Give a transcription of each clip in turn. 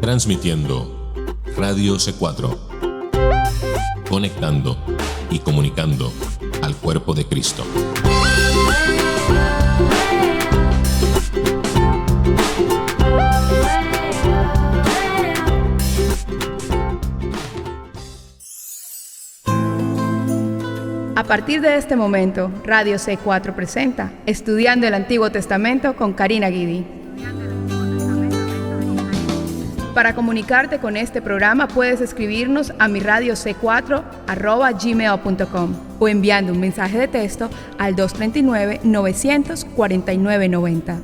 Transmitiendo Radio C4, conectando y comunicando al cuerpo de Cristo. A partir de este momento, Radio C4 presenta Estudiando el Antiguo Testamento con Karina Guidi. Para comunicarte con este programa puedes escribirnos a miradiocc4@gmail.com o enviando un mensaje de texto al 239-949-90.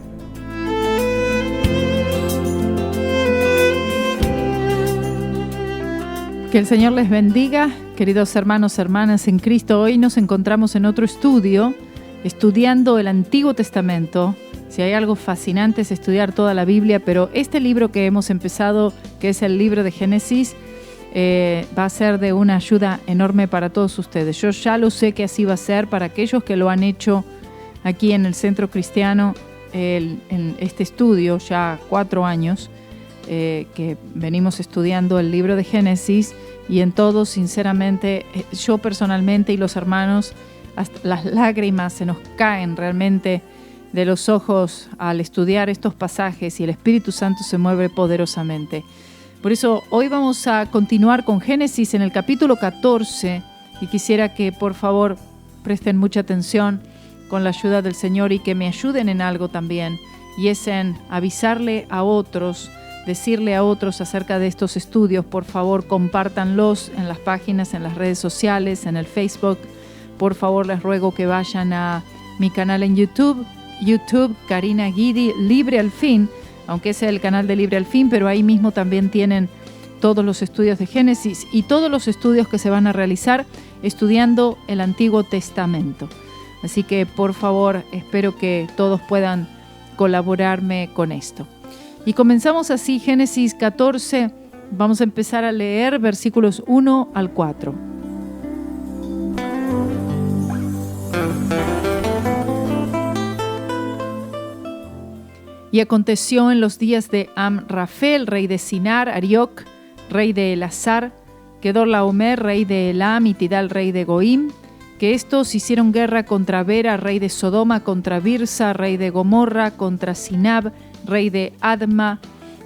Que el Señor les bendiga, queridos hermanos, hermanas en Cristo. Hoy nos encontramos en otro estudio, estudiando el Antiguo Testamento. Si hay algo fascinante es estudiar toda la Biblia, pero este libro que hemos empezado, que es el libro de Génesis, va a ser de una ayuda enorme para todos ustedes. Yo ya lo sé que así va a ser para aquellos que lo han hecho aquí en el Centro Cristiano, en este estudio, ya 4 años, que venimos estudiando el libro de Génesis, y en todos, sinceramente, yo personalmente y los hermanos, hasta las lágrimas se nos caen realmente de los ojos al estudiar estos pasajes, y el Espíritu Santo se mueve poderosamente. Por eso hoy vamos a continuar con Génesis en el capítulo 14, y quisiera que por favor presten mucha atención con la ayuda del Señor y que me ayuden en algo también, y es en avisarle a otros, decirle a otros acerca de estos estudios. Por favor, compártanlos en las páginas, en las redes sociales, en el Facebook. Por favor, les ruego que vayan a mi canal en YouTube, Karina Guidi, Libre al Fin, aunque ese es el canal de Libre al Fin, pero ahí mismo también tienen todos los estudios de Génesis y todos los estudios que se van a realizar estudiando el Antiguo Testamento. Así que, por favor, espero que todos puedan colaborarme con esto. Y comenzamos así, Génesis 14, vamos a empezar a leer versículos 1 al 4. Y aconteció en los días de Amrafel, rey de Sinar, Arioc, rey de Elazar, Kedorlaomer, rey de Elam, y Tidal, rey de Goim, que estos hicieron guerra contra Bera, rey de Sodoma, contra Birsa, rey de Gomorra, contra Sinab, rey de Adma,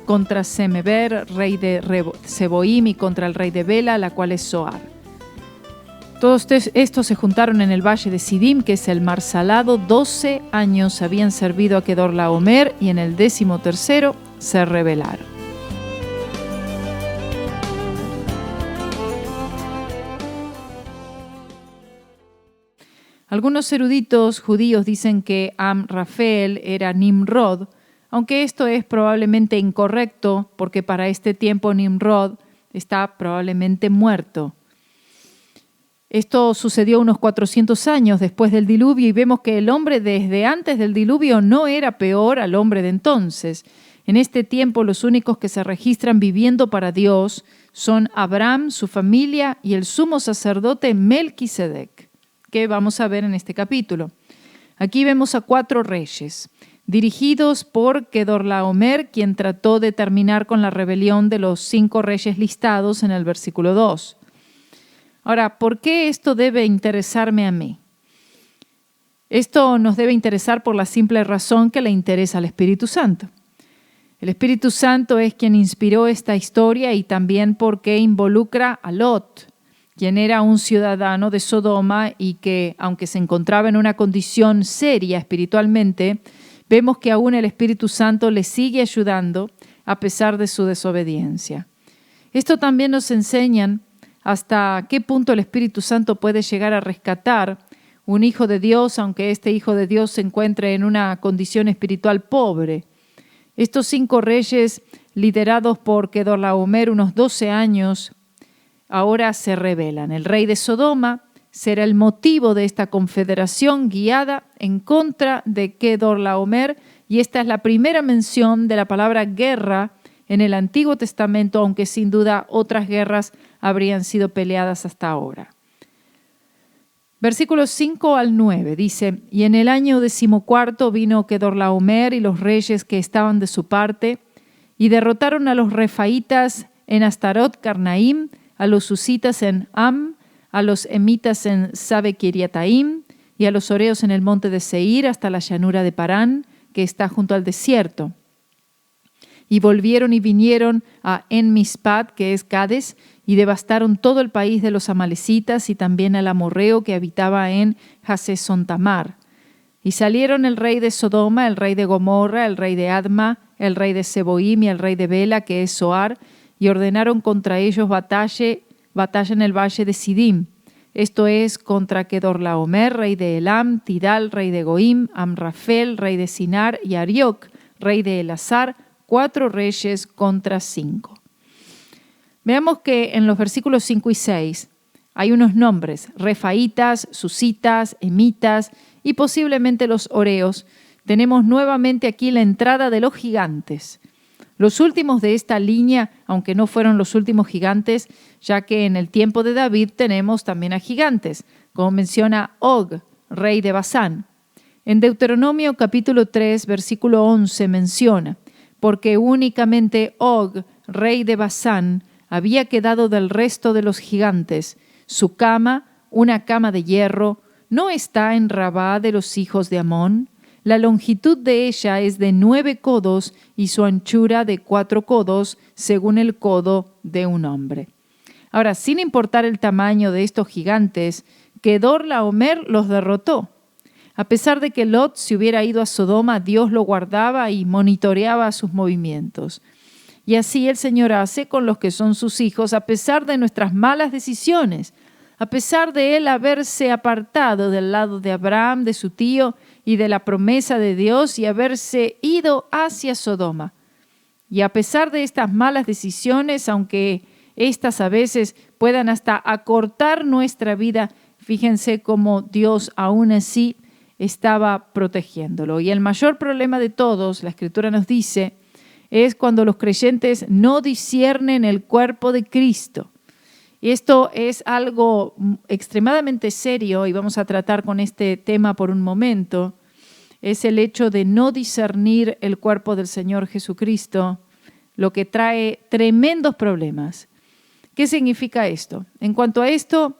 contra Semeber, rey de Seboim, y contra el rey de Bela, la cual es Zoar. Todos estos se juntaron en el valle de Sidim, que es el mar salado. 12 años habían servido a Kedorlaomer, y en el 13º se rebelaron. Algunos eruditos judíos dicen que Amrafel era Nimrod, aunque esto es probablemente incorrecto, porque para este tiempo Nimrod está probablemente muerto. Esto sucedió unos 400 años después del diluvio, y vemos que el hombre desde antes del diluvio no era peor al hombre de entonces. En este tiempo los únicos que se registran viviendo para Dios son Abraham, su familia, y el sumo sacerdote Melquisedec, que vamos a ver en este capítulo. Aquí vemos a 4 reyes, dirigidos por Kedorlaomer, quien trató de terminar con la rebelión de los 5 reyes listados en el versículo 2. Ahora, ¿por qué esto debe interesarme a mí? Esto nos debe interesar por la simple razón que le interesa al Espíritu Santo. El Espíritu Santo es quien inspiró esta historia, y también porque involucra a Lot, quien era un ciudadano de Sodoma y que, aunque se encontraba en una condición seria espiritualmente, vemos que aún el Espíritu Santo le sigue ayudando a pesar de su desobediencia. Esto también nos enseña hasta qué punto el Espíritu Santo puede llegar a rescatar un hijo de Dios, aunque este hijo de Dios se encuentre en una condición espiritual pobre. Estos 5 reyes, liderados por Kedorlaomer unos 12 años, ahora se rebelan. El rey de Sodoma será el motivo de esta confederación guiada en contra de Kedorlaomer, y esta es la primera mención de la palabra guerra en el Antiguo Testamento, aunque sin duda otras guerras habrían sido peleadas hasta ahora. Versículos 5 al 9 dice: Y en el año 14 vino Kedorlaomer y los reyes que estaban de su parte, Y derrotaron a los refaítas en Astarot Carnaim, a los susitas en Am, a los emitas en Sabe-Kiriataim, y a los horeos en el monte de Seir, hasta la llanura de Parán, que está junto al desierto. Y volvieron y vinieron a En-Mispat, que es Cades, y devastaron todo el país de los amalecitas y también al amorreo que habitaba en Hasesontamar. Y salieron el rey de Sodoma, el rey de Gomorra, el rey de Adma, el rey de Seboim y el rey de Bela, que es Zoar, y ordenaron contra ellos batalla en el valle de Sidim. Esto es contra Kedorlaomer, rey de Elam, Tidal, rey de Goim, Amrafel, rey de Sinar, y Arioc, rey de Elazar, 4 reyes contra 5. Veamos que en los versículos 5 y 6 hay unos nombres: refaítas, susitas, emitas y posiblemente los horeos. Tenemos nuevamente aquí la entrada de los gigantes. Los últimos de esta línea, aunque no fueron los últimos gigantes, ya que en el tiempo de David tenemos también a gigantes, como menciona Og, rey de Basán. En Deuteronomio capítulo 3, versículo 11 menciona: porque únicamente Og, rey de Basán, había quedado del resto de los gigantes. Su cama, una cama de hierro, ¿no está en Rabá de los hijos de Amón? La longitud de ella es de 9 codos y su anchura de 4 codos, según el codo de un hombre. Ahora, sin importar el tamaño de estos gigantes, Kedorlaomer los derrotó. A pesar de que Lot se hubiera ido a Sodoma, Dios lo guardaba y monitoreaba sus movimientos. Y así el Señor hace con los que son sus hijos, a pesar de nuestras malas decisiones, a pesar de él haberse apartado del lado de Abraham, de su tío, y de la promesa de Dios, y haberse ido hacia Sodoma. Y a pesar de estas malas decisiones, aunque estas a veces puedan hasta acortar nuestra vida, fíjense cómo Dios aún así estaba protegiéndolo. Y el mayor problema de todos, la Escritura nos dice, es cuando los creyentes no disciernen el cuerpo de Cristo. Y esto es algo extremadamente serio y vamos a tratar con este tema por un momento. Es el hecho de no discernir el cuerpo del Señor Jesucristo, lo que trae tremendos problemas. ¿Qué significa esto? En cuanto a esto,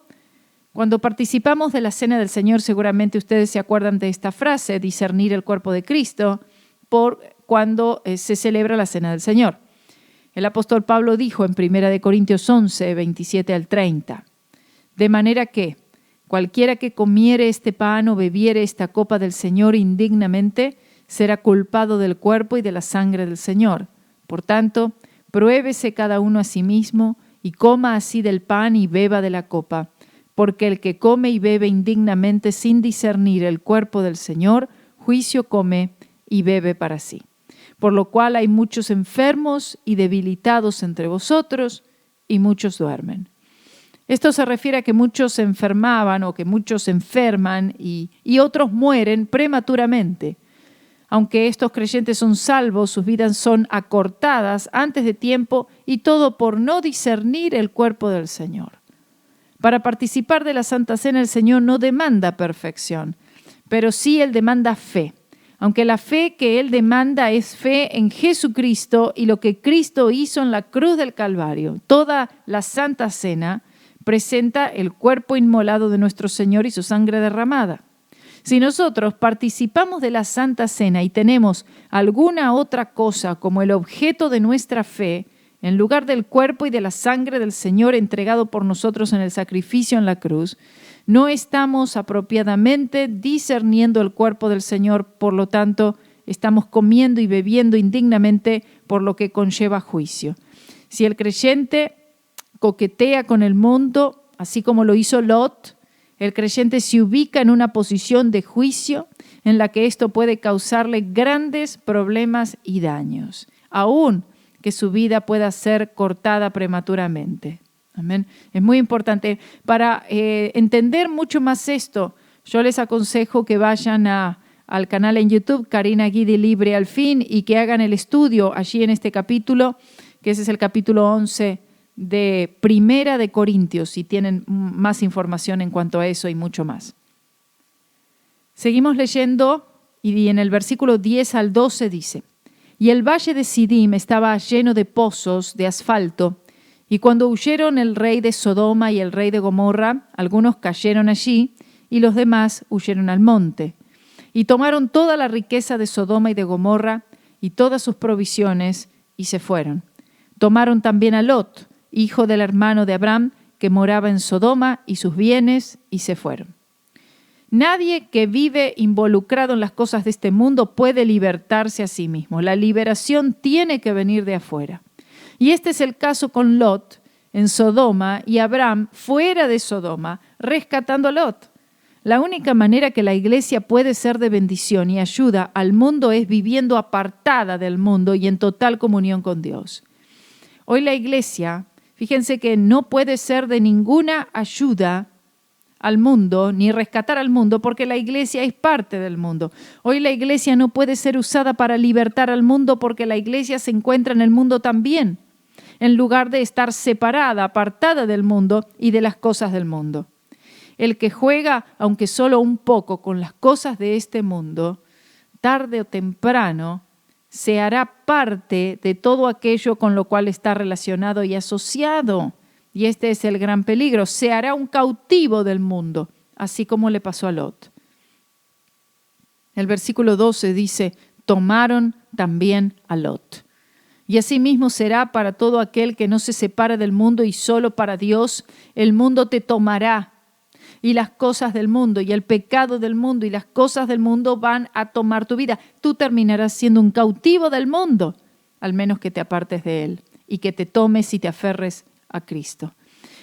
cuando participamos de la Cena del Señor, seguramente ustedes se acuerdan de esta frase, discernir el cuerpo de Cristo, por cuando se celebra la Cena del Señor. El apóstol Pablo dijo en 1 Corintios 11, 27 al 30, de manera que cualquiera que comiere este pan o bebiere esta copa del Señor indignamente, será culpado del cuerpo y de la sangre del Señor. Por tanto, pruébese cada uno a sí mismo y coma así del pan y beba de la copa, porque el que come y bebe indignamente sin discernir el cuerpo del Señor, juicio come y bebe para sí. Por lo cual hay muchos enfermos y debilitados entre vosotros, y muchos duermen. Esto se refiere a que muchos se enfermaban o que muchos se enferman y otros mueren prematuramente. Aunque estos creyentes son salvos, sus vidas son acortadas antes de tiempo y todo por no discernir el cuerpo del Señor. Para participar de la Santa Cena, el Señor no demanda perfección, pero sí Él demanda fe. Aunque la fe que Él demanda es fe en Jesucristo y lo que Cristo hizo en la cruz del Calvario. Toda la Santa Cena presenta el cuerpo inmolado de nuestro Señor y su sangre derramada. Si nosotros participamos de la Santa Cena y tenemos alguna otra cosa como el objeto de nuestra fe, en lugar del cuerpo y de la sangre del Señor entregado por nosotros en el sacrificio en la cruz, no estamos apropiadamente discerniendo el cuerpo del Señor, por lo tanto, estamos comiendo y bebiendo indignamente, por lo que conlleva juicio. Si el creyente coquetea con el mundo, así como lo hizo Lot, el creyente se ubica en una posición de juicio en la que esto puede causarle grandes problemas y daños, aún que su vida pueda ser cortada prematuramente. Amén. Es muy importante. Para entender mucho más esto, yo les aconsejo que vayan al canal en YouTube, Karina Guidi Libre al Fin, y que hagan el estudio allí en este capítulo, que ese es el capítulo 11 de Primera de Corintios, si tienen más información en cuanto a eso y mucho más. Seguimos leyendo y en el versículo 10 al 12 dice: Y el valle de Sidim estaba lleno de pozos de asfalto. Y cuando huyeron el rey de Sodoma y el rey de Gomorra, algunos cayeron allí y los demás huyeron al monte. Y tomaron toda la riqueza de Sodoma y de Gomorra y todas sus provisiones y se fueron. Tomaron también a Lot, hijo del hermano de Abraham, que moraba en Sodoma, y sus bienes y se fueron. Nadie que vive involucrado en las cosas de este mundo puede libertarse a sí mismo. La liberación tiene que venir de afuera. Y este es el caso con Lot en Sodoma y Abraham fuera de Sodoma, rescatando a Lot. La única manera que la iglesia puede ser de bendición y ayuda al mundo es viviendo apartada del mundo y en total comunión con Dios. Hoy la iglesia, fíjense que no puede ser de ninguna ayuda al mundo, ni rescatar al mundo, porque la iglesia es parte del mundo. Hoy la iglesia no puede ser usada para libertar al mundo, porque la iglesia se encuentra en el mundo también, en lugar de estar separada, apartada del mundo y de las cosas del mundo. El que juega, aunque solo un poco, con las cosas de este mundo, tarde o temprano, se hará parte de todo aquello con lo cual está relacionado y asociado. Y este es el gran peligro. Se hará un cautivo del mundo, así como le pasó a Lot. El versículo 12 dice, tomaron también a Lot. Y asimismo será para todo aquel que no se separa del mundo y solo para Dios, el mundo te tomará. Y las cosas del mundo y el pecado del mundo y las cosas del mundo van a tomar tu vida. Tú terminarás siendo un cautivo del mundo, al menos que te apartes de él y que te tomes y te aferres a Cristo.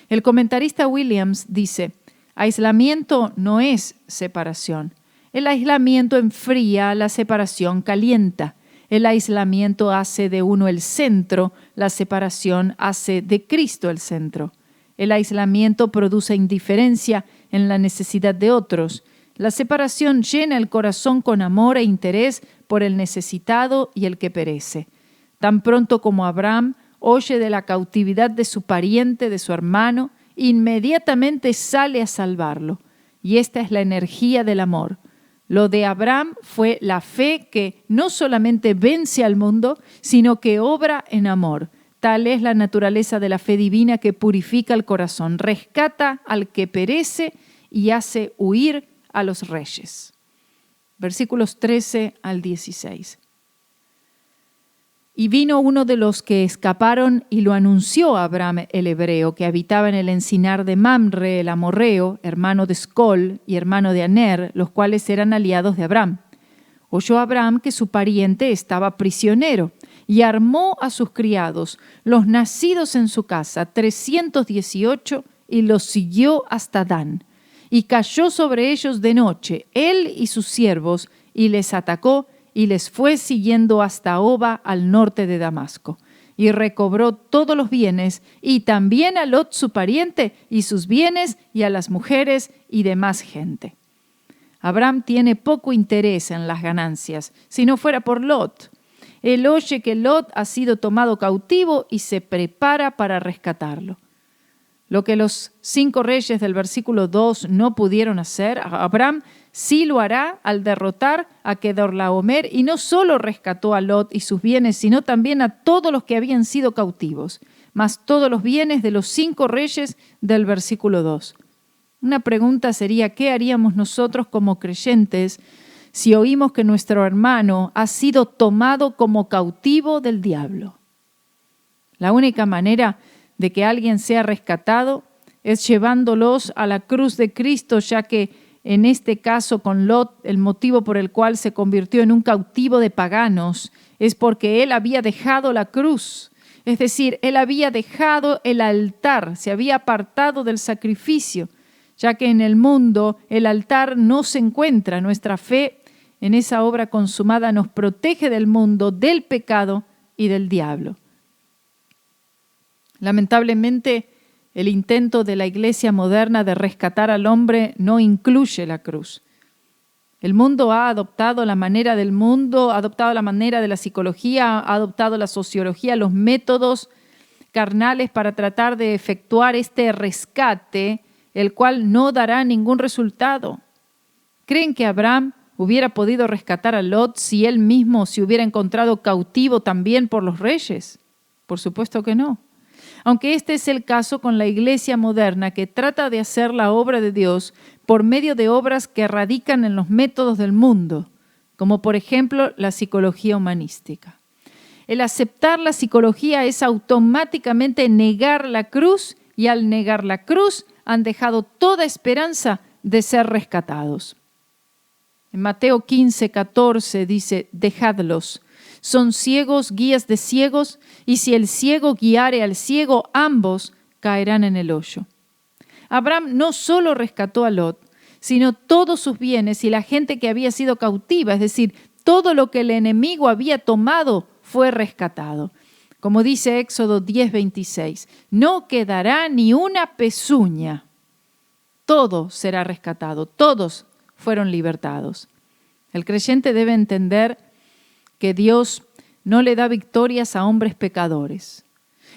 El comentarista Williams dice, aislamiento no es separación. El aislamiento enfría, la separación calienta. El aislamiento hace de uno el centro, la separación hace de Cristo el centro. El aislamiento produce indiferencia en la necesidad de otros. La separación llena el corazón con amor e interés por el necesitado y el que perece. Tan pronto como Abraham oye de la cautividad de su pariente, de su hermano, inmediatamente sale a salvarlo. Y esta es la energía del amor. Lo de Abraham fue la fe que no solamente vence al mundo, sino que obra en amor. Tal es la naturaleza de la fe divina que purifica el corazón, rescata al que perece y hace huir a los reyes. Versículos 13 al 16. Y vino uno de los que escaparon y lo anunció a Abraham el hebreo, que habitaba en el encinar de Mamre el amorreo, hermano de Escol y hermano de Aner, los cuales eran aliados de Abraham. Oyó Abraham que su pariente estaba prisionero y armó a sus criados, los nacidos en su casa, 318, y los siguió hasta Dan. Y cayó sobre ellos de noche, él y sus siervos, y les atacó, y les fue siguiendo hasta Oba, al norte de Damasco. Y recobró todos los bienes, y también a Lot su pariente, y sus bienes, y a las mujeres y demás gente. Abraham tiene poco interés en las ganancias, si no fuera por Lot. Él oye que Lot ha sido tomado cautivo y se prepara para rescatarlo. Lo que los 5 reyes del versículo 2 no pudieron hacer, Abraham sí lo hará al derrotar a Kedorlaomer, y no solo rescató a Lot y sus bienes, sino también a todos los que habían sido cautivos, más todos los bienes de los 5 reyes del versículo 2. Una pregunta sería, ¿qué haríamos nosotros como creyentes si oímos que nuestro hermano ha sido tomado como cautivo del diablo? La única manera de que alguien sea rescatado es llevándolos a la cruz de Cristo, ya que en este caso con Lot, el motivo por el cual se convirtió en un cautivo de paganos es porque él había dejado la cruz. Es decir, él había dejado el altar, se había apartado del sacrificio, ya que en el mundo el altar no se encuentra. Nuestra fe en esa obra consumada nos protege del mundo, del pecado y del diablo. Lamentablemente, el intento de la iglesia moderna de rescatar al hombre no incluye la cruz. El mundo ha adoptado la manera del mundo, ha adoptado la manera de la psicología, ha adoptado la sociología, los métodos carnales para tratar de efectuar este rescate, el cual no dará ningún resultado. ¿Creen que Abraham hubiera podido rescatar a Lot si él mismo se hubiera encontrado cautivo también por los reyes? Por supuesto que no. Aunque este es el caso con la iglesia moderna, que trata de hacer la obra de Dios por medio de obras que radican en los métodos del mundo, como por ejemplo la psicología humanística. El aceptar la psicología es automáticamente negar la cruz, y al negar la cruz han dejado toda esperanza de ser rescatados. En Mateo 15:14 dice: dejadlos, son ciegos, guías de ciegos, y si el ciego guiare al ciego, ambos caerán en el hoyo. Abraham no solo rescató a Lot, sino todos sus bienes y la gente que había sido cautiva, es decir, todo lo que el enemigo había tomado fue rescatado. Como dice Éxodo 10:26, no quedará ni una pezuña. Todo será rescatado, todos fueron libertados. El creyente debe entender que Dios no le da victorias a hombres pecadores.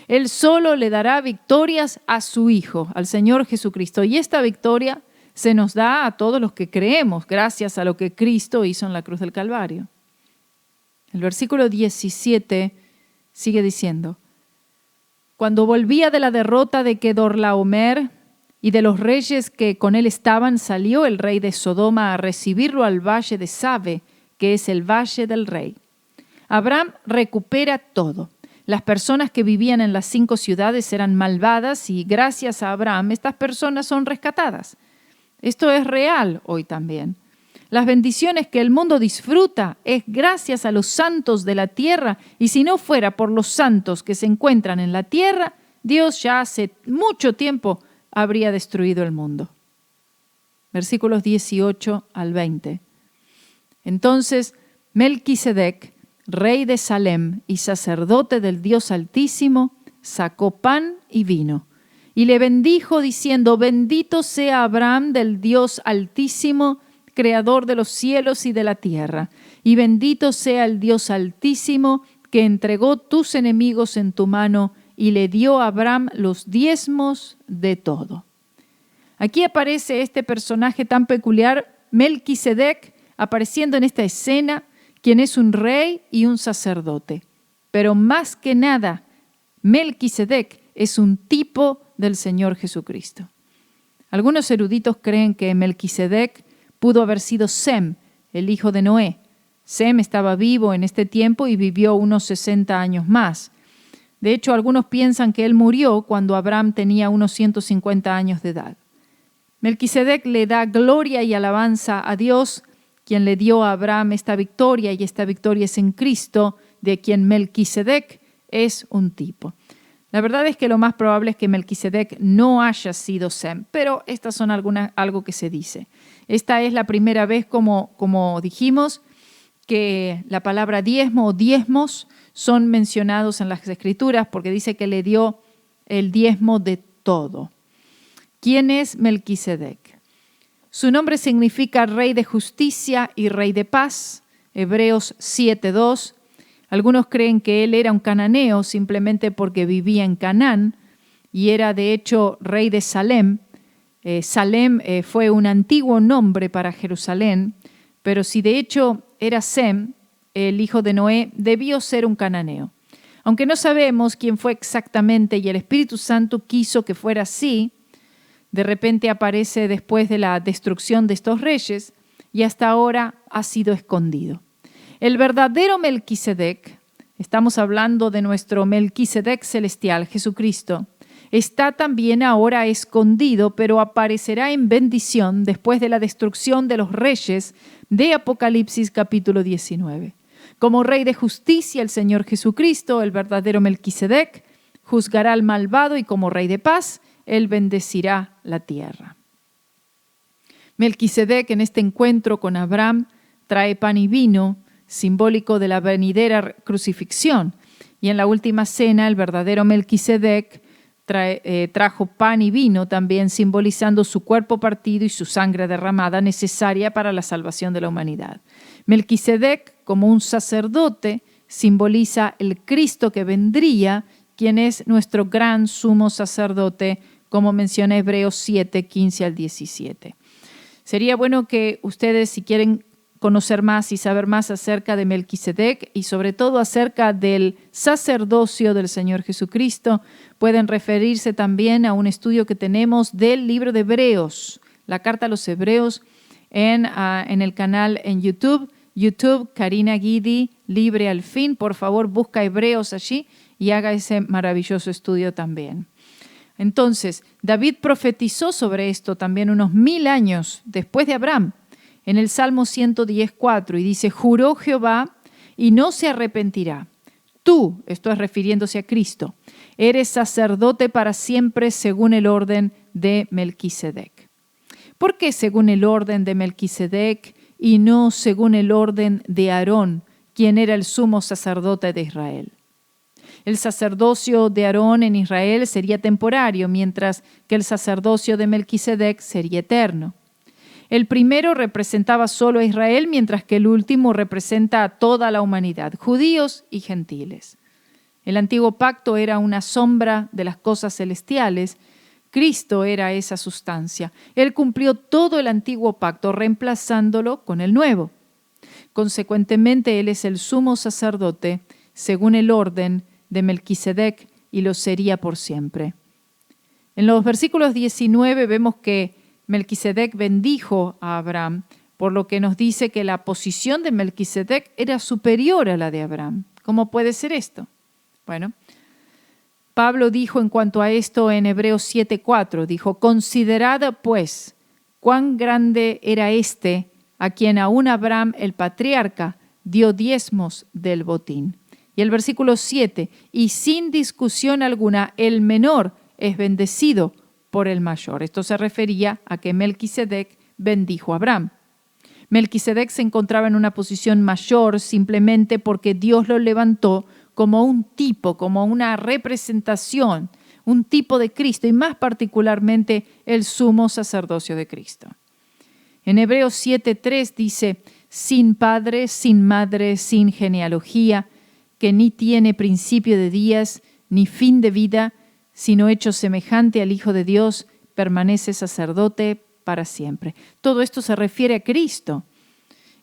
Él solo le dará victorias a su Hijo, al Señor Jesucristo. Y esta victoria se nos da a todos los que creemos, gracias a lo que Cristo hizo en la cruz del Calvario. El versículo 17 sigue diciendo: cuando volvía de la derrota de Kedorlaomer y de los reyes que con él estaban, salió el rey de Sodoma a recibirlo al valle de Sabe, que es el valle del rey. Abraham recupera todo. Las personas que vivían en las 5 ciudades eran malvadas y gracias a Abraham estas personas son rescatadas. Esto es real hoy también. Las bendiciones que el mundo disfruta es gracias a los santos de la tierra, y si no fuera por los santos que se encuentran en la tierra, Dios ya hace mucho tiempo habría destruido el mundo. Versículos 18 al 20. Entonces Melquisedec, rey de Salem y sacerdote del Dios Altísimo, sacó pan y vino, y le bendijo diciendo: bendito sea Abraham del Dios Altísimo, creador de los cielos y de la tierra, y bendito sea el Dios Altísimo, que entregó tus enemigos en tu mano, y le dio a Abraham los diezmos de todo. Aquí aparece este personaje tan peculiar, Melquisedec, apareciendo en esta escena, quien es un rey y un sacerdote. Pero más que nada, Melquisedec es un tipo del Señor Jesucristo. Algunos eruditos creen que Melquisedec pudo haber sido Sem, el hijo de Noé. Sem estaba vivo en este tiempo y vivió unos 60 años más. De hecho, algunos piensan que él murió cuando Abraham tenía unos 150 años de edad. Melquisedec le da gloria y alabanza a Dios, quien le dio a Abraham esta victoria, y esta victoria es en Cristo, de quien Melquisedec es un tipo. La verdad es que lo más probable es que Melquisedec no haya sido Sem, pero estas son algo que se dice. Esta es la primera vez, como dijimos, que la palabra diezmo o diezmos son mencionados en las Escrituras, porque dice que le dio el diezmo de todo. ¿Quién es Melquisedec? Su nombre significa rey de justicia y rey de paz, Hebreos 7:2. Algunos creen que él era un cananeo simplemente porque vivía en Canaán y era de hecho rey de Salem. Salem fue un antiguo nombre para Jerusalén, pero si de hecho era Sem, el hijo de Noé, debió ser un cananeo. Aunque no sabemos quién fue exactamente y el Espíritu Santo quiso que fuera así, de repente aparece después de la destrucción de estos reyes y hasta ahora ha sido escondido. El verdadero Melquisedec, estamos hablando de nuestro Melquisedec celestial, Jesucristo, está también ahora escondido, pero aparecerá en bendición después de la destrucción de los reyes de Apocalipsis capítulo 19. Como Rey de justicia, el Señor Jesucristo, el verdadero Melquisedec, juzgará al malvado, y como Rey de paz, Él bendecirá la tierra. Melquisedec, en este encuentro con Abraham, trae pan y vino, simbólico de la venidera crucifixión. Y en la última cena, el verdadero Melquisedec trajo pan y vino, también simbolizando su cuerpo partido y su sangre derramada, necesaria para la salvación de la humanidad. Melquisedec, como un sacerdote, simboliza el Cristo que vendría, quien es nuestro gran sumo sacerdote, como menciona Hebreos 7, 15 al 17. Sería bueno que ustedes, si quieren conocer más y saber más acerca de Melquisedec y sobre todo acerca del sacerdocio del Señor Jesucristo, pueden referirse también a un estudio que tenemos del libro de Hebreos, la carta a los Hebreos, en el canal en YouTube, Karina Guidi, Libre al Fin. Por favor, busca Hebreos allí y haga ese maravilloso estudio también. Entonces, David profetizó sobre esto también unos 1000 años después de Abraham, en el Salmo 110:4, y dice: juró Jehová y no se arrepentirá. Tú, esto es refiriéndose a Cristo, eres sacerdote para siempre según el orden de Melquisedec. ¿Por qué según el orden de Melquisedec y no según el orden de Aarón, quien era el sumo sacerdote de Israel? El sacerdocio de Aarón en Israel sería temporario, mientras que el sacerdocio de Melquisedec sería eterno. El primero representaba solo a Israel, mientras que el último representa a toda la humanidad, judíos y gentiles. El antiguo pacto era una sombra de las cosas celestiales. Cristo era esa sustancia. Él cumplió todo el antiguo pacto, reemplazándolo con el nuevo. Consecuentemente, Él es el sumo sacerdote según el orden de Melquisedec y lo sería por siempre. En los versículos 19 vemos que Melquisedec bendijo a Abraham, por lo que nos dice que la posición de Melquisedec era superior a la de Abraham. ¿Cómo puede ser esto? Bueno, Pablo dijo en cuanto a esto en Hebreos 7:4, dijo: considerad pues cuán grande era este a quien aún Abraham el patriarca dio diezmos del botín. Y el versículo 7, y sin discusión alguna el menor es bendecido por el mayor. Esto se refería a que Melquisedec bendijo a Abraham. Melquisedec se encontraba en una posición mayor simplemente porque Dios lo levantó como un tipo, como una representación, un tipo de Cristo y más particularmente el sumo sacerdocio de Cristo. En Hebreos 7:3 dice: sin padre, sin madre, sin genealogía, que ni tiene principio de días ni fin de vida, sino hecho semejante al Hijo de Dios, permanece sacerdote para siempre. Todo esto se refiere a Cristo.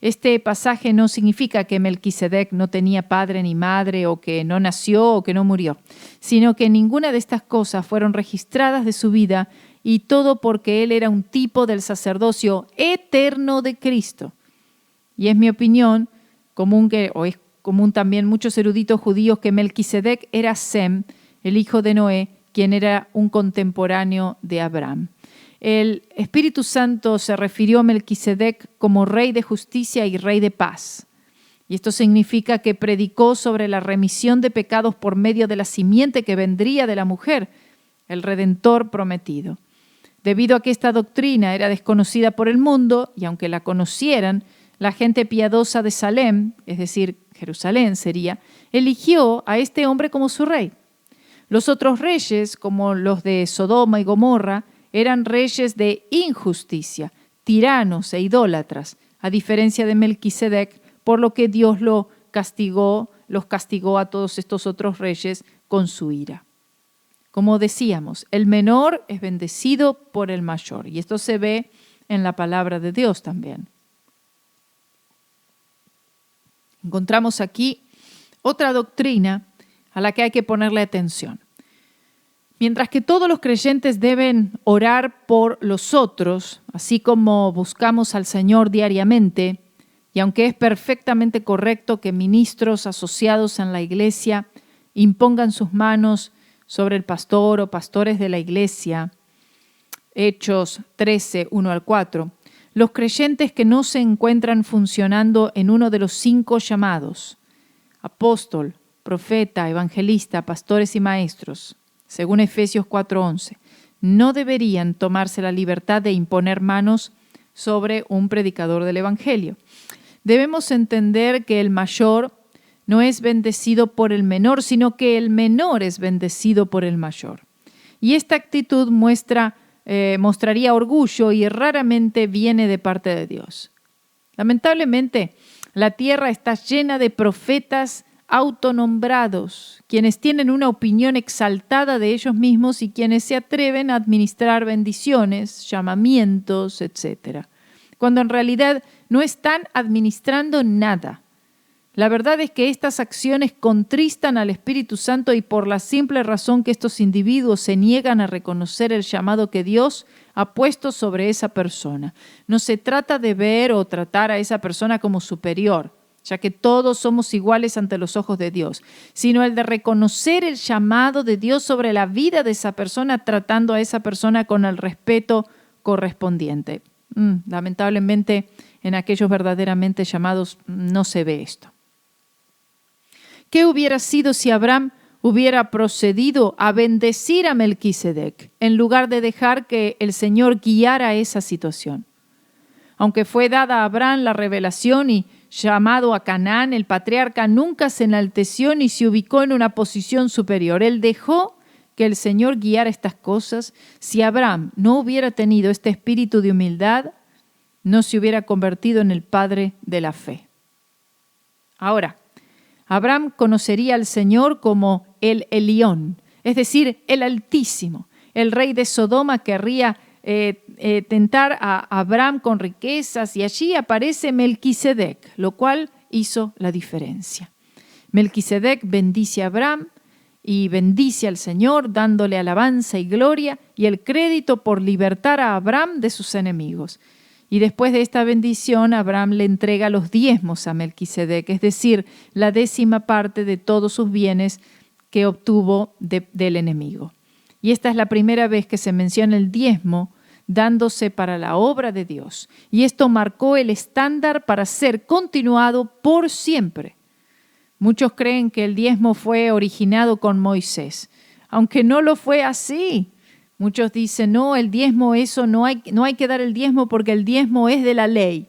Este pasaje no significa que Melquisedec no tenía padre ni madre, o que no nació o que no murió, sino que ninguna de estas cosas fueron registradas de su vida, y todo porque él era un tipo del sacerdocio eterno de Cristo. Y es mi opinión, es común también muchos eruditos judíos, que Melquisedec era Sem, el hijo de Noé, quien era un contemporáneo de Abraham. El Espíritu Santo se refirió a Melquisedec como rey de justicia y rey de paz. Y esto significa que predicó sobre la remisión de pecados por medio de la simiente que vendría de la mujer, el Redentor prometido. Debido a que esta doctrina era desconocida por el mundo, y aunque la conocieran, la gente piadosa de Salem, es decir, Jerusalén sería, eligió a este hombre como su rey. Los otros reyes, como los de Sodoma y Gomorra, eran reyes de injusticia, tiranos e idólatras, a diferencia de Melquisedec, por lo que Dios los castigó a todos estos otros reyes con su ira. Como decíamos, el menor es bendecido por el mayor, y esto se ve en la palabra de Dios también. Encontramos aquí otra doctrina a la que hay que ponerle atención. Mientras que todos los creyentes deben orar por los otros, así como buscamos al Señor diariamente, y aunque es perfectamente correcto que ministros asociados en la iglesia impongan sus manos sobre el pastor o pastores de la iglesia, Hechos 13, 1-4, los creyentes que no se encuentran funcionando en uno de los 5 llamados, apóstol, profeta, evangelista, pastores y maestros, según Efesios 4:11, no deberían tomarse la libertad de imponer manos sobre un predicador del evangelio. Debemos entender que el mayor no es bendecido por el menor, sino que el menor es bendecido por el mayor. Y esta actitud mostraría orgullo y raramente viene de parte de Dios. Lamentablemente, la tierra está llena de profetas autonombrados, quienes tienen una opinión exaltada de ellos mismos y quienes se atreven a administrar bendiciones, llamamientos, etc. cuando en realidad no están administrando nada. La verdad es que estas acciones contristan al Espíritu Santo y por la simple razón que estos individuos se niegan a reconocer el llamado que Dios ha puesto sobre esa persona. No se trata de ver o tratar a esa persona como superior, ya que todos somos iguales ante los ojos de Dios, sino el de reconocer el llamado de Dios sobre la vida de esa persona, tratando a esa persona con el respeto correspondiente. Lamentablemente, en aquellos verdaderamente llamados no se ve esto. ¿Qué hubiera sido si Abraham hubiera procedido a bendecir a Melquisedec en lugar de dejar que el Señor guiara esa situación? Aunque fue dada a Abraham la revelación y llamado a Canaán, el patriarca nunca se enalteció ni se ubicó en una posición superior. Él dejó que el Señor guiara estas cosas. Si Abraham no hubiera tenido este espíritu de humildad, no se hubiera convertido en el padre de la fe. Ahora, Abraham conocería al Señor como el Elión, es decir, el Altísimo. El rey de Sodoma querría tentar a Abraham con riquezas y allí aparece Melquisedec, lo cual hizo la diferencia. Melquisedec bendice a Abraham y bendice al Señor dándole alabanza y gloria y el crédito por libertar a Abraham de sus enemigos. Y después de esta bendición, Abraham le entrega los diezmos a Melquisedec, es decir, la 10ª parte de todos sus bienes que obtuvo del enemigo. Y esta es la primera vez que se menciona el diezmo dándose para la obra de Dios. Y esto marcó el estándar para ser continuado por siempre. Muchos creen que el diezmo fue originado con Moisés, aunque no lo fue así. Muchos dicen, no, el diezmo, eso no hay que dar el diezmo porque el diezmo es de la ley.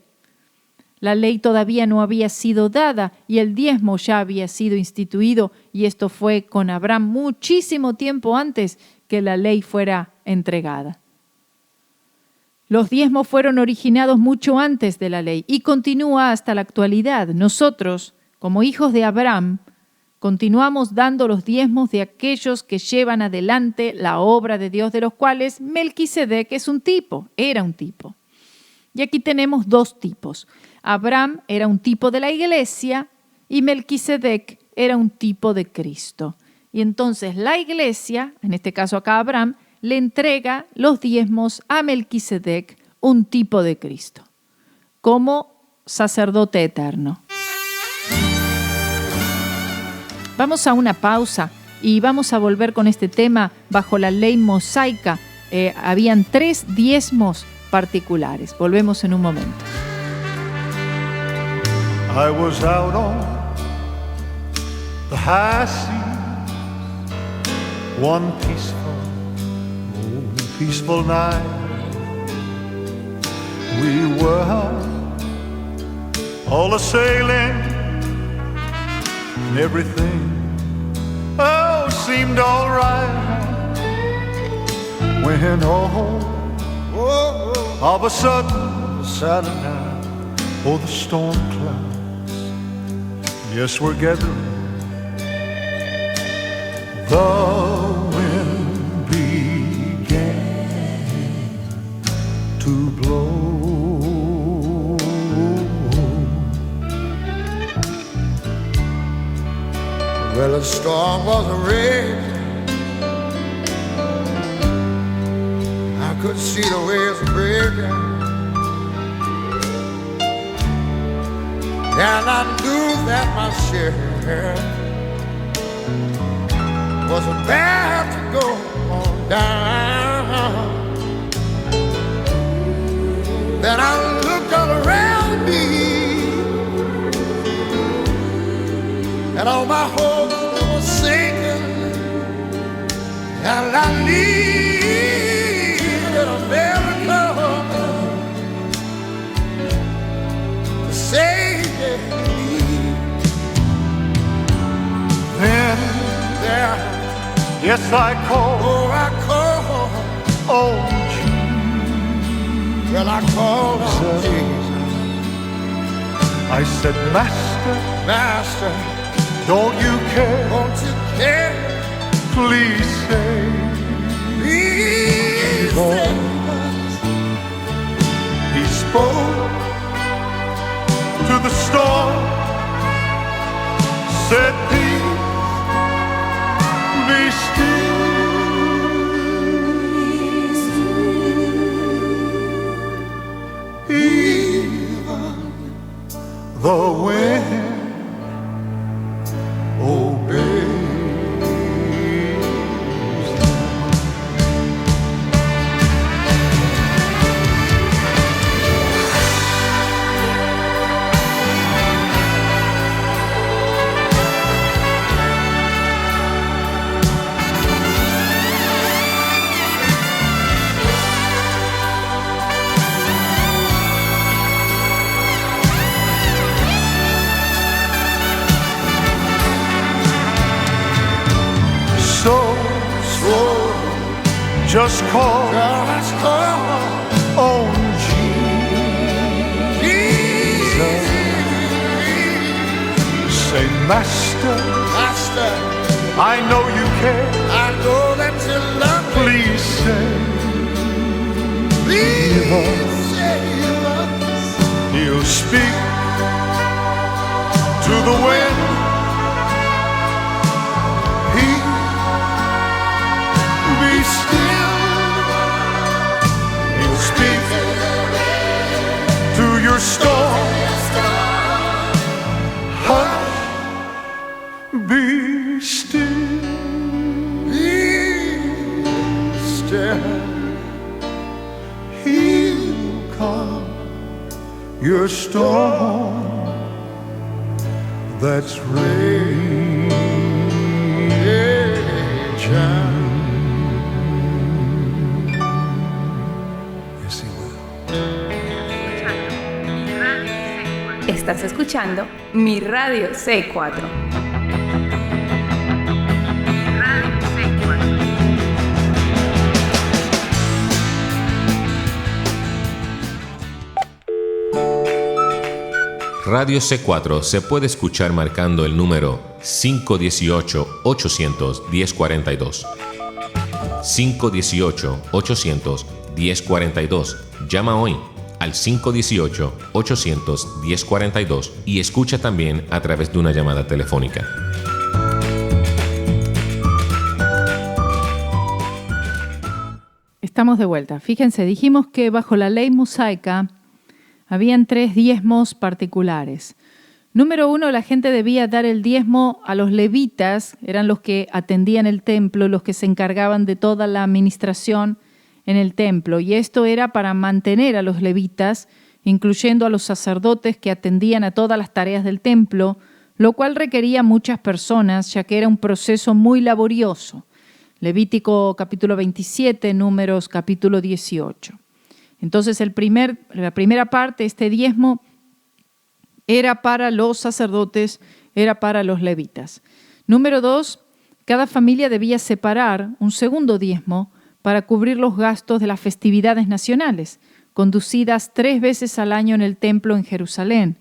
La ley todavía no había sido dada y el diezmo ya había sido instituido y esto fue con Abraham muchísimo tiempo antes que la ley fuera entregada. Los diezmos fueron originados mucho antes de la ley y continúa hasta la actualidad. Nosotros, como hijos de Abraham, continuamos dando los diezmos de aquellos que llevan adelante la obra de Dios, de los cuales Melquisedec era un tipo. Y aquí tenemos 2 tipos. Abraham era un tipo de la iglesia y Melquisedec era un tipo de Cristo. Y entonces la iglesia, en este caso acá Abraham, le entrega los diezmos a Melquisedec, un tipo de Cristo, como sacerdote eterno. Vamos a una pausa y vamos a volver con este tema bajo la ley mosaica. Habían 3 diezmos particulares. Volvemos en un momento. I was out on the high seas one peaceful night. We were all a-sailing and everything seemed all right when of a sudden Saturday night, the storm clouds, yes, we're gathering. The wind began to blow. Well, the storm was raging. I could see the waves breaking, and I knew that my ship was about to go on down. Then I looked all around me, and all my hopes were sinking, and I needed a miracle to save me. Then there, yes, I called, on Jesus. Well, I called on Jesus. I said, Master, don't you care? Please save us. He spoke Just call on Jesus. Say, Master, I know you care. I know that you love me. Please save us. He'll speak to the wind. Be still. He'll speak to your storm. Hush, be still. Be still. He'll calm your storm that's raging. Estás escuchando Mi Radio C4. Radio C4 se puede escuchar marcando el número 518-800-1042. 518-800-1042. Llama hoy al 518-800-1042 y escucha también a través de una llamada telefónica. Estamos de vuelta. Fíjense, dijimos que bajo la ley mosaica habían 3 diezmos particulares. Número 1, la gente debía dar el diezmo a los levitas, eran los que atendían el templo, los que se encargaban de toda la administración en el templo. Y esto era para mantener a los levitas, incluyendo a los sacerdotes que atendían a todas las tareas del templo, lo cual requería muchas personas, ya que era un proceso muy laborioso. Levítico capítulo 27, Números capítulo 18. Entonces la primera parte, este diezmo, era para los sacerdotes, era para los levitas. Número 2, cada familia debía separar un segundo diezmo para cubrir los gastos de las festividades nacionales, conducidas 3 veces al año en el templo en Jerusalén.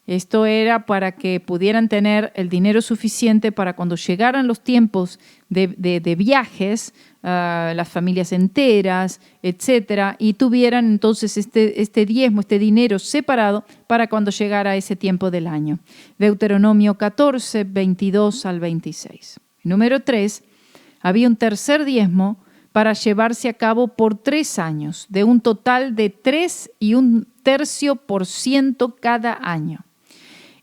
Esto era para que pudieran tener el dinero suficiente para cuando llegaran los tiempos de viajes, las familias enteras, etcétera, y tuvieran entonces este diezmo, este dinero separado para cuando llegara ese tiempo del año. Deuteronomio 14, 22 al 26. Número 3, había un tercer diezmo para llevarse a cabo por 3 años, de un total de 3 1/3% cada año.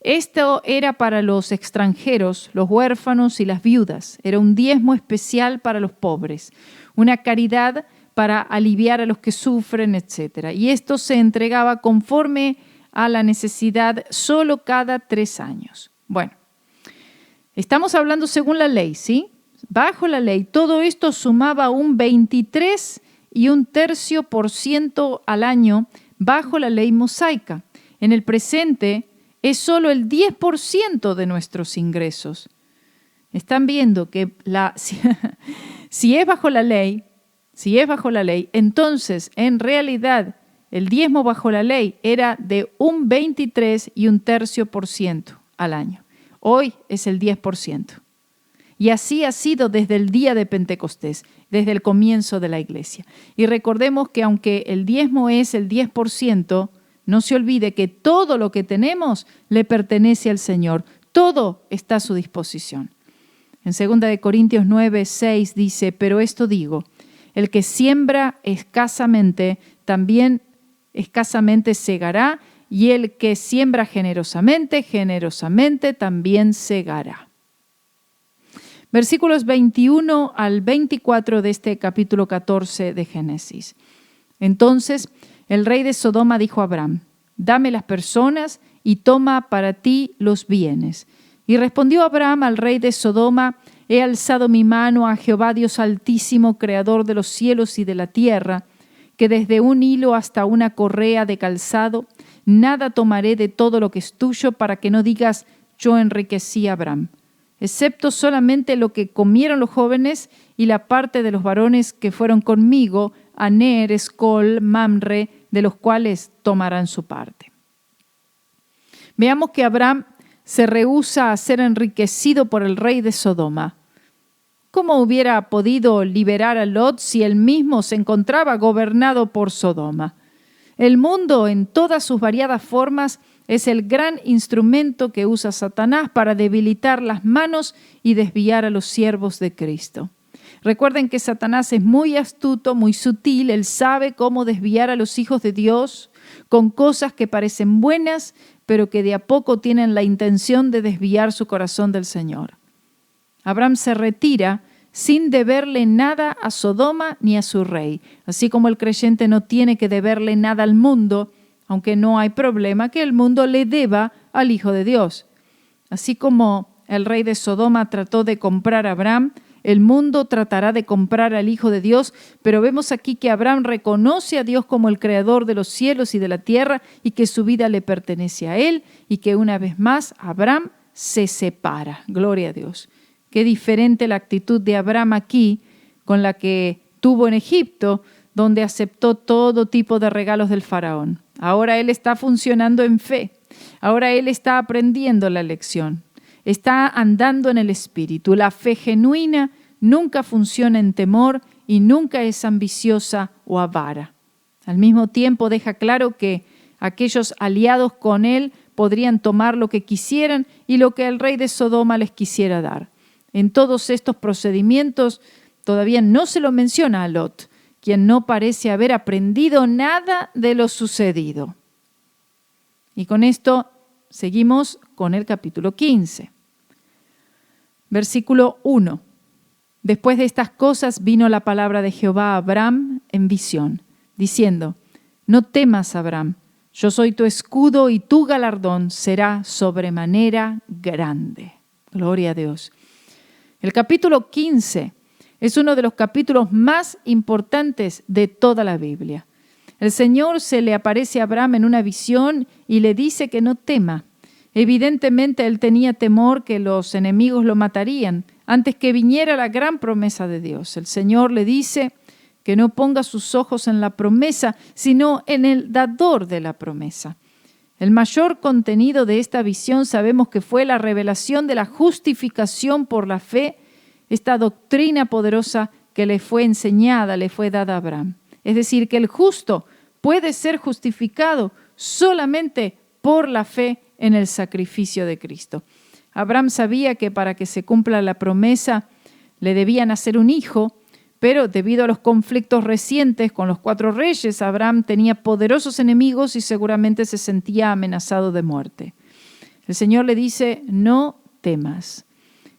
Esto era para los extranjeros, los huérfanos y las viudas. Era un diezmo especial para los pobres, una caridad para aliviar a los que sufren, etc. Y esto se entregaba conforme a la necesidad solo cada 3 años. Bueno, estamos hablando según la ley, ¿sí? Bajo la ley, todo esto sumaba un 23 1/3% al año bajo la ley mosaica. En el presente es solo el 10% de nuestros ingresos. Están viendo que si es bajo la ley, entonces en realidad el diezmo bajo la ley era de un 23 1/3% al año. Hoy es el 10%. Y así ha sido desde el día de Pentecostés, desde el comienzo de la iglesia. Y recordemos que aunque el diezmo es el 10%, no se olvide que todo lo que tenemos le pertenece al Señor. Todo está a su disposición. En 2 Corintios 9, 6 dice, pero esto digo, el que siembra escasamente, también escasamente segará, y el que siembra generosamente, generosamente también segará. Versículos 21 al 24 de este capítulo 14 de Génesis. Entonces el rey de Sodoma dijo a Abraham, dame las personas y toma para ti los bienes. Y respondió Abraham al rey de Sodoma, he alzado mi mano a Jehová Dios Altísimo, creador de los cielos y de la tierra, que desde un hilo hasta una correa de calzado, nada tomaré de todo lo que es tuyo para que no digas, yo enriquecí a Abraham. excepto solamente lo que comieron los jóvenes y la parte de los varones que fueron conmigo, Aner, Escol, Mamre, de los cuales tomarán su parte. Veamos que Abraham se rehúsa a ser enriquecido por el rey de Sodoma. ¿Cómo hubiera podido liberar a Lot si él mismo se encontraba gobernado por Sodoma? El mundo, en todas sus variadas formas, es el gran instrumento que usa Satanás para debilitar las manos y desviar a los siervos de Cristo. Recuerden que Satanás es muy astuto, muy sutil. Él sabe cómo desviar a los hijos de Dios con cosas que parecen buenas, pero que de a poco tienen la intención de desviar su corazón del Señor. Abraham se retira sin deberle nada a Sodoma ni a su rey, así como el creyente no tiene que deberle nada al mundo, aunque no hay problema que el mundo le deba al Hijo de Dios. Así como el rey de Sodoma trató de comprar a Abraham, el mundo tratará de comprar al Hijo de Dios, pero vemos aquí que Abraham reconoce a Dios como el creador de los cielos y de la tierra y que su vida le pertenece a él y que una vez más Abraham se separa. Gloria a Dios. Qué diferente la actitud de Abraham aquí con la que tuvo en Egipto, donde aceptó todo tipo de regalos del faraón. Ahora él está funcionando en fe. Ahora él está aprendiendo la lección. Está andando en el Espíritu. La fe genuina nunca funciona en temor y nunca es ambiciosa o avara. Al mismo tiempo deja claro que aquellos aliados con él podrían tomar lo que quisieran y lo que el rey de Sodoma les quisiera dar. En todos estos procedimientos todavía no se lo menciona a Lot, quien no parece haber aprendido nada de lo sucedido. Y con esto seguimos con el capítulo 15. Versículo 1. Después de estas cosas vino la palabra de Jehová a Abraham en visión, diciendo: No temas, Abraham, yo soy tu escudo y tu galardón será sobremanera grande. Gloria a Dios. El capítulo 15 es uno de los capítulos más importantes de toda la Biblia. El Señor se le aparece a Abraham en una visión y le dice que no tema. Evidentemente él tenía temor que los enemigos lo matarían antes que viniera la gran promesa de Dios. El Señor le dice que no ponga sus ojos en la promesa, sino en el dador de la promesa. El mayor contenido de esta visión sabemos que fue la revelación de la justificación por la fe, esta doctrina poderosa que le fue enseñada, le fue dada a Abraham. Es decir, que el justo puede ser justificado solamente por la fe en el sacrificio de Cristo. Abraham sabía que para que se cumpla la promesa le debía nacer un hijo, pero debido a los conflictos recientes con los 4 reyes, Abraham tenía poderosos enemigos y seguramente se sentía amenazado de muerte. El Señor le dice: no temas.